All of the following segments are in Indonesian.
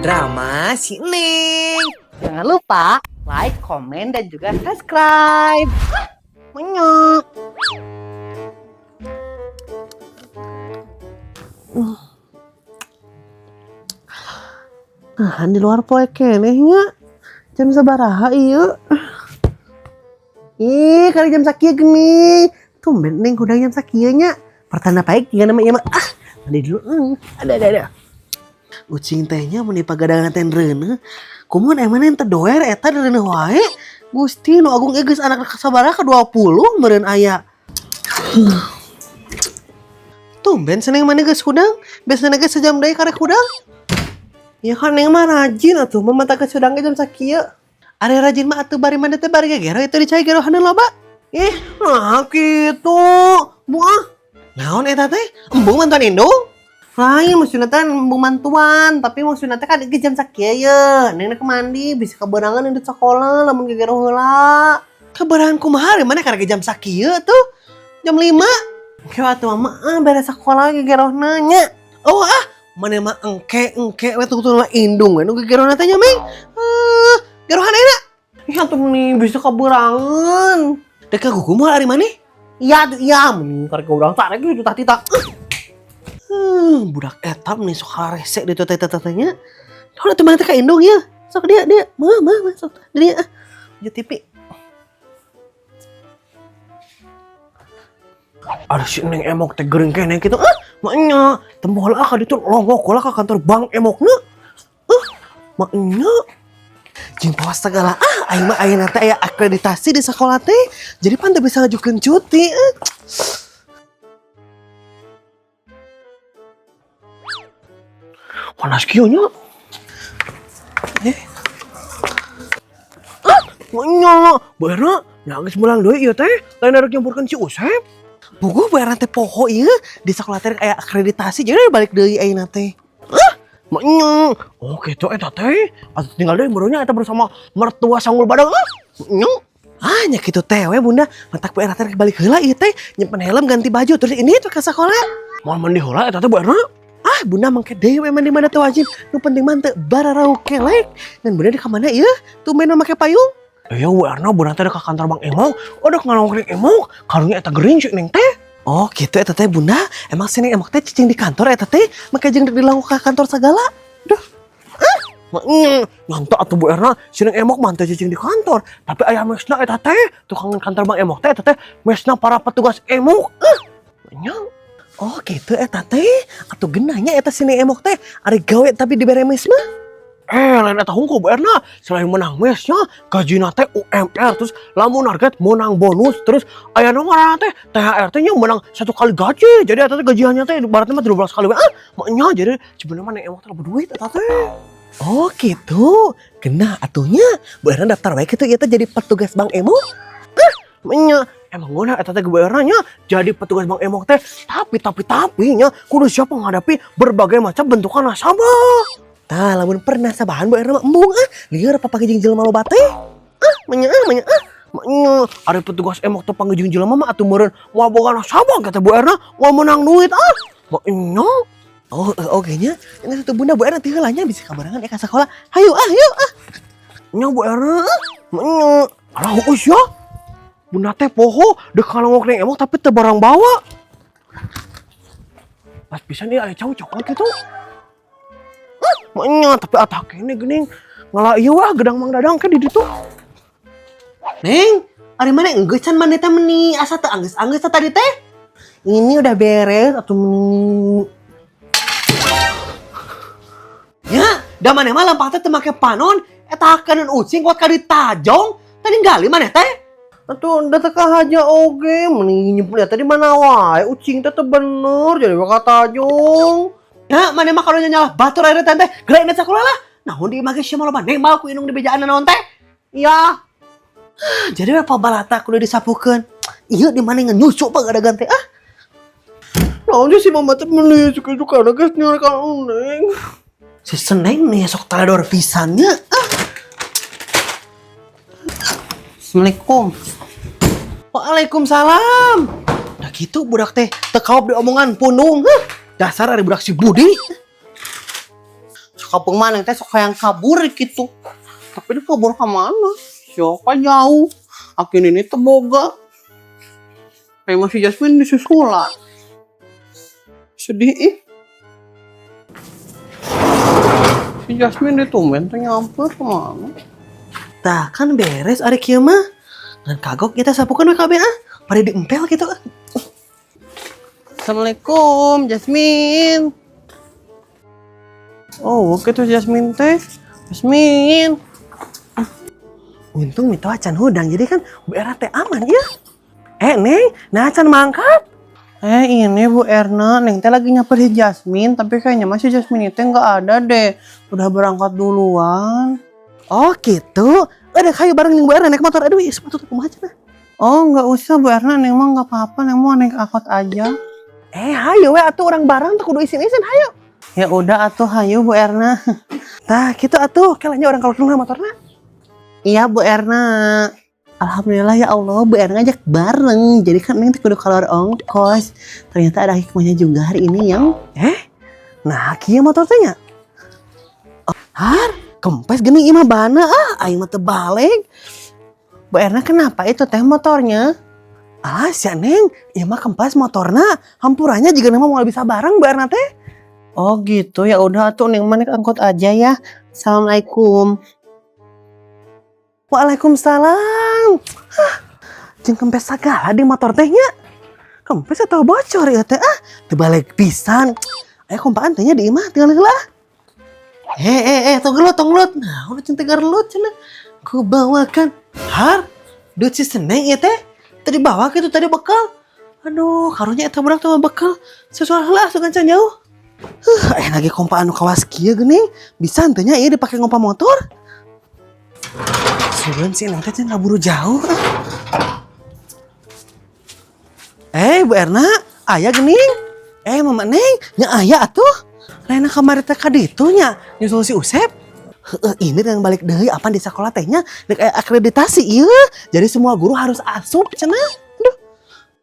drama si Neng. Jangan lupa like, komen, dan juga subscribe. Menyok. Nah, di luar poe kenehnya. Jam sabaraha ieu? Ih, kali jam sakieu geuning. Tumben Neng udah jam sakieu nya. Pertanda baik tinggal nama ieu mah. Mandi dulu. Ada. Ucing tehnya mun dipagadangan teh reuneuh. Kumaha emang teh doer eta reuneuh wae. Gusti nu agung geus anak sabaraha ka 20 meureun aya. Tumben seneng mana geus hudang. Biasana geus sejam deui karek hudang. Ya kan Neng mah rajin atuh memata ke hudang jam sakieu. Are rajin mah atuh bari manda teh bari gegero itu dicai gerohaneun loba. Nah kitu. Moal. Naon eta teh? Embung mantuan indung? Lain maksudna teh embung mantuan, tapi maksudna teh kan geus jam sakieu ye. Neng ke mandi bisa kaberangan di sekolah lamun gegero heula. Kaberangan kumaha mana karek jam sakieu tuh? Jam 5. Kieu atuh mah beres sekolah gegerona nya. Oh mana mah engke we tunggu mah indung we nu gegerona teh nya Meng. Gerohan enak. Ih atuh nih bisa kaberangan. Dek ka gugu mah ari maneh? Iya mending karek urang tarek gitu tah. Budak etam nih sok rese di teteh-tetehnya. Tahu teh mana teh ka indung ya. Sok dia. Mah sok dia. Di TV. Ada si Neng emok teh geuring keneh kitu. Maknya tembok lah ka ditu longok lah ka kantor bank emokna. Maknya jeung pawas segala aing mah ayeuna teh aya akreditasi di sekolah teh. Jadi pan teu bisa ngajukeun cuti. Panas kieu nya. Maknya beuna nya geus melang deui ieu teh. Lain arek nyampurkeun si Usep. Puguh bayaran teh poho ieu di sekolah teh aya akreditasi jadi balik deui ayeuna teh. Maknya, oh gitu eta teh. Atuh tinggal deui barunya eta bersama mertua sanggul badang. Maknya, nya kitu teh we Bunda. Mentak bayaran teh balik heula ieu teh nyimpen helm ganti baju terus ini tuh ke sekolah. Moal mandi heula eta teh bayaran. Bunda mangke deui we mandi mana teh wajib. Nu penting mah teu bararau kelek. Dan Bunda di ka mana ieu? Tumben make payung. Iya warna Bunda teh ka kantor Bang Emok. Udah ngalongkring Emok. Karunya eta geuring si Neng teh. Oh gitu eta teh Bunda. Emang si Neng Emok teh cicing di kantor eta teh make jeung dilangkung ka kantor segala. Duh. Nyantok atuh Bu Erna, si Neng Emok mah teh cicing di kantor, tapi aya mesna eta teh, tukang kantor Bang Emok teh eta teh mesna para petugas Emok. Oh gitu eta teh. Atuh geunahnya eta si Neng Emok teh ari gawe tapi dibere mes mah. Lain eta hungkul Bu Erna, selain menang mesnya, gajina teh UMR, terus lamun target menang bonus, terus aya nomor teh THR teh nya menang 1 kali gaji. Jadi eta teh gajiannya teh ibaratna mah 12 kali we. Maknya jadi sebenarnya Neng Emok teh loba duit eta teh. Oh gitu. Genah atuhnya Bu Erna daftar wae kitu ieu teh jadi petugas Bang Emok. Maknya emang ngeunah eta teh Bu Erna nya jadi petugas Bang Emok teh, tapi nya kudu siap menghadapi berbagai macam bentukan nasabah. Tah lamun pernah sabahan Bu Erna mah embung lieur papake jeung jelema loba teh. Maknya ada petugas Emok teh panggeujeun jelema mah atuh meureun moal boga nasabah kata Bu Erna, moal menang duit maknya. Oh kayaknya ini satu Bunda Bu Erna teh heula nya bisa kabarangan ka sekolah. Hayu nya Bu Erna maknya. Alah uus ya. Bunda teh poho dek kalongok Neng Emok tapi teu barang bawa. Pas pisan ieu aya cowok gitu. Maknya tapi atah kene geuning ngalah ieu wah gedang Mang Dadang ke di ditu. Neng, ari mana enggeus can maneh teh meni asa teu anggeus tadi teh. Ini udah beres atuh meni. Ya, da maneh mah lampah teh teu make panon, eta kaneun ucing kuat ka ditajong. Tadi nggali maneh teh. Atuh da teh ka haja oge meni nyimpen tadi mana wae ucing teh bener jadi ka tajong. Ya, maneh mah kalau nyalah batur air teh gerak na sakola lah. Naon di imah geus sia mah loba Neng mal ku indung di bejaan naon teh. Iya. Jadi apa balata kudu disapukeun. Ieu di mana nyusuk pagadagan teh naon sih mama teh meuli suka-sukana geus nyaur ka Neng. Si Seneng nih sok teledor pisannya. Assalamualaikum. Waalaikumsalam. Nah gitu budak teh tekawap di omongan punung. Dasar ada budak si Budi. Kapung mana teh sok hayang kabur gitu. Tapi dia kabur ke mana? Siapa jauh? Akin ini teboga. Kayak masih Jasmine di susulan. Sedih ih. Si Jasmine ditumben teh nyamper kemana? Tah kan beres ari kieu mah. Dan kagok kita sapukeun we kabeh pada diempel gitu. Assalamualaikum, Jasmine. Oh, oke tuh Jasmine teh. Jasmine. Untung mito acan hudang jadi kan Bu Erna teh aman ya. Neng, nah acan mangkat. Ini Bu Erna, Neng teh lagi nyamperin Jasmine, tapi kayaknya masih Jasmine teh nggak ada deh. Udah berangkat duluan. Oh gitu. Udah kayu bareng yang Bu Erna naik motor. Aduh, sepatu kumaha cenah. Oh, nggak usah Bu Erna, Neng mah nggak apa-apa, Neng mau naik angkot aja. Hayo we atuh orang barang tuh kudu isin-isin hayo. Ya udah atuh hayu Bu Erna. Tah gitu atuh, kelenya orang kalau kenal motorna. Iya Bu Erna. Alhamdulillah ya Allah, Bu Erna ngajak bareng. Jadi kan Neng kudu keluar ongkos. Ternyata ada hikmahnya juga hari ini yang. Nah kieu motor teh nya. Har, kempes geuning imah bana aing mah teu balik. Bu Erna kenapa itu teh motornya? Sia Neng, ieu mah kempes motorna, hampurannya juga nama mau bisa bareng Bu Erna teh. Oh gitu, ya udah atuh Neng mah naik angkot aja ya. Assalamualaikum. Waalaikumsalam. Jeung kempes sagala di motor teh nya. Kempes atau bocor ya teh teu balik pisan. Aya kompaan teh nya di imah tinggal heula. Tong gelut. Nah, udah cinta gelut cenah. Ku bawakan har duit si Seneng ieu teh. Tadi bawa gitu tadi bekal. Aduh, karunya eta budak teh bekal. Sesuai heula asup kencan jauh. Lagi kompaan kawas kieu geuning. Bisa teh nya ieu dipake ngompa motor. Sureun si Neng teh kaburu jauh. Bu Erna, aya geuning. Mama Neng, nya aya atuh. Lainna kamari teh ka ditu nya nyusul si Usep. Ini yang balik deui apa di sekolah tehnya dek akreditasi ieu. Jadi semua guru harus asup cenah. Duh.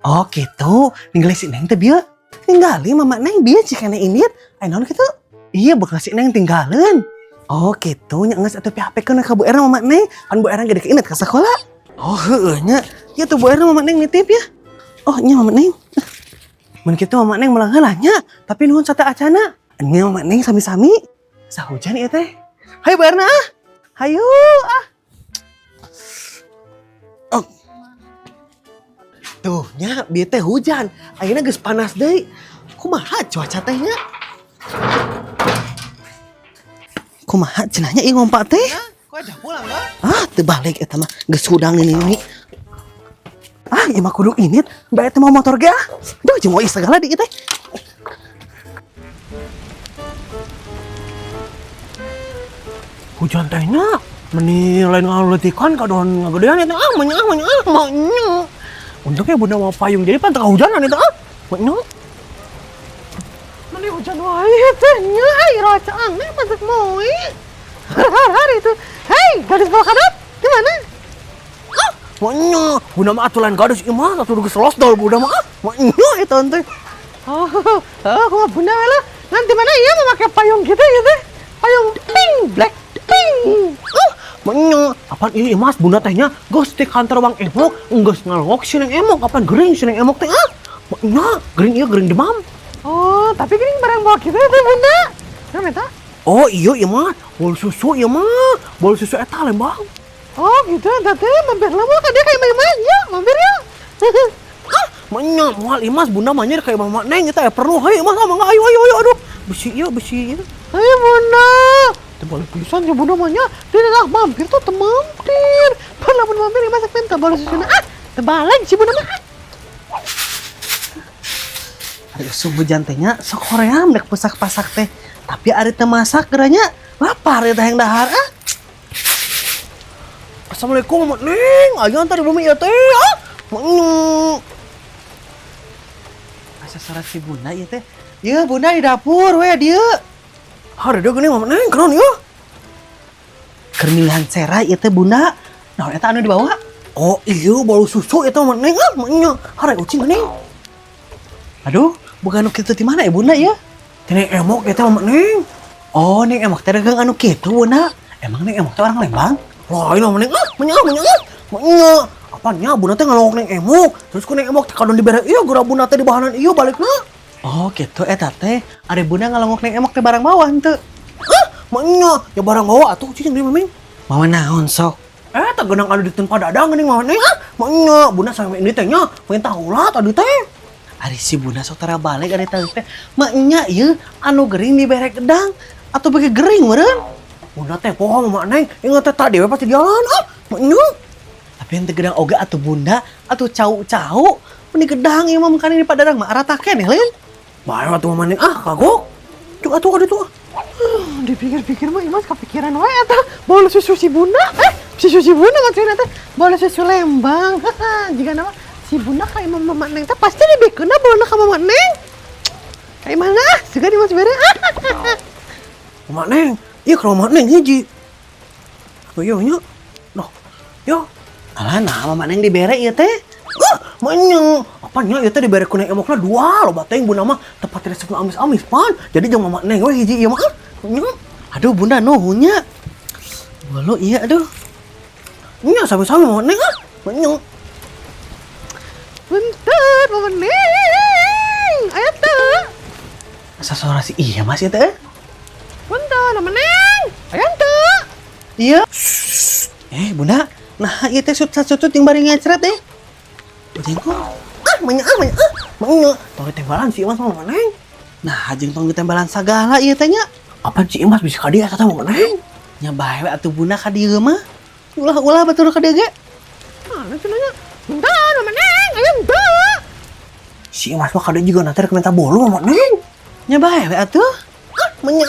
Oh gitu. Ninggali si Neng teh bieu. Tinggali Mama Neng bieu cikana init. Naon kitu? Iya bakal si Neng tinggalin. Oh gitu nya geus atuh PHP-keun ka Bu Erna Mama Neng. Kan Bu Erna gede init ka sekolah. Oh heueuh nya. Ieu tuh Bu Erna Mama Neng nitip ya. Oh nya Mama Neng. Mun kitu Mama Neng melang heula nya. Tapi nuhun sate acana. Nya Mama Neng sami-sami. Sahujan ieu teh. Hai Bu Erna, hayu Oh. Tuh nya bieu teh hujan, ayeuna geus panas deui. Kumaha cuaca teh nya? Kumaha cenah nya ieu ngompa teh? Kok udah pulang enggak? Teu balik eta mah geus hudang ini. Ieu mah kudu init, bae teh mau motor ge Duh jeung mois segala di ieu teh. Hujan tehnya meni lain ngaletikan kadon ngagedean eta manya. Untungnya bunda mau payung jadi pan teu kahujanan eta manya. Meni hujan wae teh nya racaan mah pantek moe. Hari itu. Hei, gadis bawa kadap. Di mana? Manya, bunda mah atuh lain gadis ieu mah atuh geus los dol bunda mah. Manya eta teh. Kumaha bunda lah. Nanti mana ieu memakai payung gitu ya teh. Payung pink black. Manya, apaan ini mas bunda tehnya geus di kantor Bang Emok geus ngalok si Neng Emok apaan gering si Neng Emok teh Manya, gering ieu gering demam. Oh, tapi gering barang bawa kita teh bunda. Naon eta? Oh iya mah, bol susu ieu mah. Bol susu eta Lembang. Oh gitu eta teh mampir lah mah ka dia kayak main ya, mampir ya. Manya, moal ieu mas bunda mah nya kayak Mama Neng eta perlu heuh mas mangga ayo aduh. Besi ieu. Ayo bunda. Tebal pisan ya bunda mah nya. Dia mampir tuh mampir. Lamun mampir masak minta bal susuna. Tebalan si bunda mah. Ari subuh jantenya sok hoream dek pasak-pasak teh. Tapi ari teu masak geranya lapar eta hayang dahar Assalamualaikum Mak Neng. Aya tadi bumi ieu teh. Asa sarat si bunda ieu teh. Ieu bunda di dapur we dieu. Hari dia gini Mama Neng, keron ya. Kermilihan serai itu bunda. Nah, itu anu dibawa. Oh iya, bolu susu itu Mama Neng. Maknya, hari ucing gini. Aduh, bukan kita di mana ya bunda ya? Ini emok itu Mama Neng. Oh, Neng Emok teh dagang anu kitu, Buna. Emang Neng Emok teh orang Lembang? Lain mah Neng, manya. Apanya Buna teh ngalongok Neng Emok. Terus ku Neng Emok teh kadon dibere ieu geura Buna teh di bahanan ieu balikna. Oh, gitu eta teh. Ari Buna ngalongok Neng Emok teh barang bawah henteu. Manya, ya barang bawa atuh cicing di Maming. Mama naon sok? Teh geunang anu di tempat dadang geuning mah Neng. Manya, Buna sampe ini teh nya perintah ulah tadi teh. Ari si Buna sok tara balik ari teh teh. Mak nya ieu anu gering dibere gedang atau bege gering meureun? Buna teh poho mah Neng, inget teh tadi we pasti jalan manya. Tapi ente gedang oga atuh Bunda atuh cau-cau. Meni gedang ieu mah mangkana di padarang mah rata keneh lain. Bae atuh mah Neng kagok. Cuk atuh ada tuh. Dipikir-pikir mah Imas kepikiran wae eta bola susu si Bunda. Si Bunda maksudna teh bola susu Lembang. Jika nama si Bunda ka Imam Mama Neng teh pasti dibikeunna bola ka Mama Neng. Kayak mana? Juga di Mas Bere. Mama Neng, iya kalau Mama Neng hiji. Yo nya. Noh. Yo. Alah nah Mama Neng dibere ieu teh. Manya, apanya ieu teh dibere ku Neng Emokna dua loba teh Bunda mah tepat resepna amis-amis pan. Jadi jeung Mama Neng we hiji ieu mah. Nya. Aduh Bunda nuhunnya. Bolo iya aduh. Nya sami-sami Mama Neng Manya. Bentar Mama Neng. Aya teh. Asa suara si iya Mas ieu teh? Bentar Mama Neng. Aya teh. Iya. Bunda, nah ieu teh sut-sut yang bari ngecret deh. Jengkol. Manya. Tong ditembalan si Imas Mama Neng. Nah, jeung tong ditembalan sagala ieu teh nya. Apa si Imas bisa ka dieu eta Mama Neng? Nya bae we atuh Bunda ka dieu mah. Ulah batur ka dieu ge. Mana cenanya? Bentar Mama Neng. Aya teh. Si Imas mah ka dieu juga nanti rek minta bolu Mama Neng. Nya bae we atuh. Manya.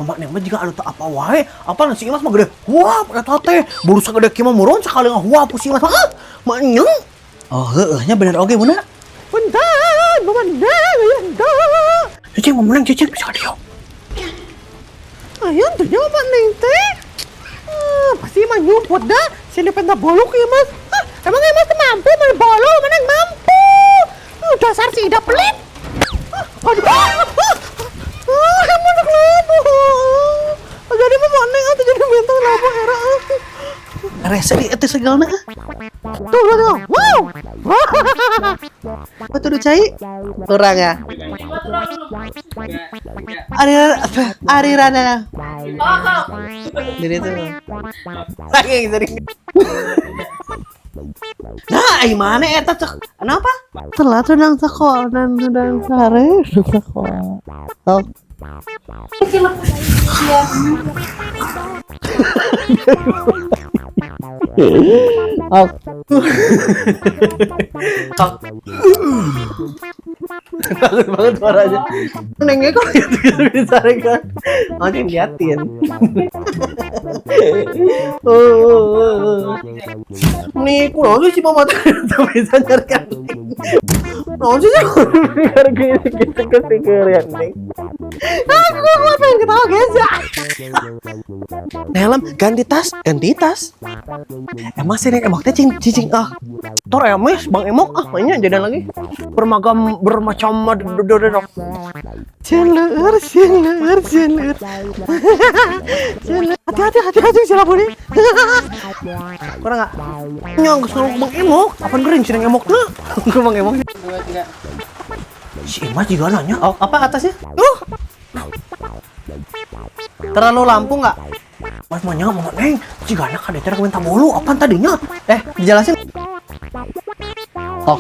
Mama Neng mah juga anu teu apa wae. Apa si Imas mah gede. Wah, eta teh bulu sagede kieu mah muron sakali ngahuap ku si Imas mah. Manya. Oh, heueuh nya bener oge Bunda. Bentar Mama Neng. Aya teh. Cicing Mama Neng cicing bisa ka dieu. Ayun, tuh Mama Neng teh. Pasti mah nyumput dah. Sini pentas bolu ya Mas. Emang Mas tuh mampu main bolu? Mama Neng mampu. Dasar si Ida pelit. Aduh. Kamu nak labu. Jadi Mama Neng atau jadi bintang labu era. Rese di eta segalna. Tuh. Wow. Betul cai. Kurang ya. Ari Rana. Jadi itu. Lagi jadi. Nah, mana eta cek? Kenapa? Telat sedang sekolah dan sedang sare sekolah. Oh. Oh. Bagus banget suaranya. Nengnya kok gitu disarankan. Makin liatin. Nih, kunaon sih Mama teh teu bisa nyarkan. Naon sih Gitu kepikiran nih. Aku pengen ketawa geja. Helm ganti tas. Emang sih Neng Emok teh cicing Tor emes Bang Emok mainnya jadan lagi. Bermacam dododok. Celur. Hati-hati si labu nih. Kurang enggak? Nyong kesuruh Bang Emok. Apaan gering si Neng Emok teh? ke Bang Emok. Si Imas juga nanya. Oh, apa atasnya? Terlalu lampu nggak? Mas manya Mama Neng, jigana ka dieu teh minta bolu, apaan tadinya? Dijelasin. Oh.